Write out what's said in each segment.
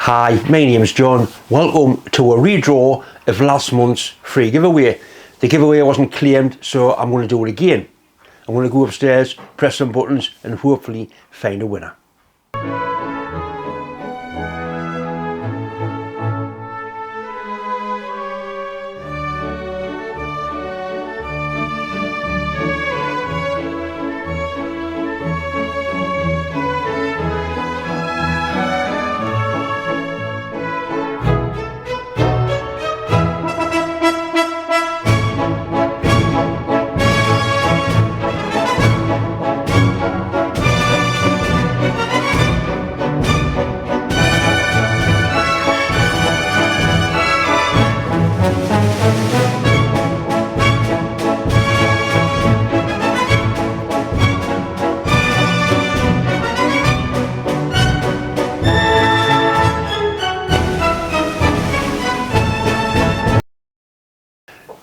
Hi, my name's John. Welcome to a redraw of last month's free giveaway. The giveaway wasn't claimed, so I'm going to do it again. I'm going to go upstairs, press some buttons and hopefully find a winner.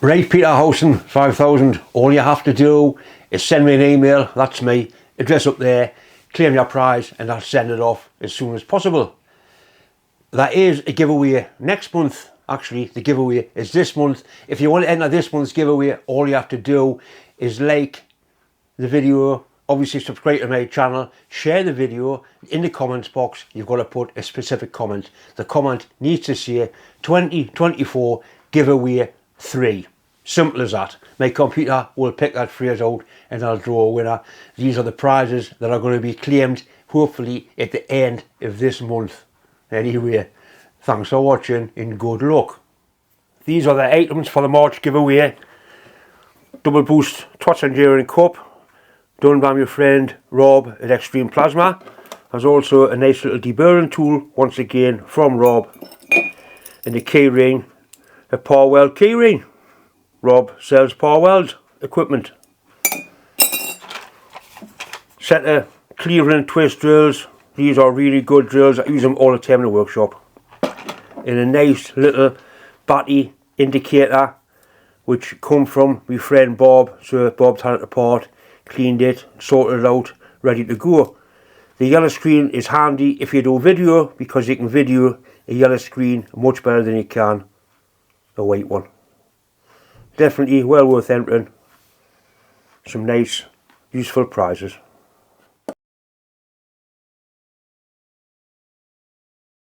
Right, Peter Housen, 5,000. All you have to do is send me an email, that's me, address up there, claim your prize, and I'll send it off as soon as possible. That is a giveaway next month. Actually, the giveaway is this month. If you want to enter this month's giveaway, all you have to do is like the video, obviously subscribe to my channel, share the video. In the comments box, you've got to put a specific comment. The comment needs to say 2024 giveaway 3. Simple as that. My computer will pick that phrase out and I'll draw a winner. These are the prizes that are going to be claimed hopefully at the end of this month. Anyway, thanks for watching and good luck. These are the items for the March giveaway. Doubleboost Tots Enduring Cup, done by my friend Rob at Extreme Plasma. There's also a nice little deburring tool, once again from Rob. And a key ring, a power weld key ring. Rob sells power weld equipment. Set of cleaver and twist drills. These are really good drills. I use them all the time in the workshop. And a nice little battery indicator which come from my friend Bob. So Bob had it apart, cleaned it, sorted it out, ready to go. The yellow screen is handy if you do video, because you can video a yellow screen much better than you can a white one. Definitely well worth entering. Some nice, useful prizes.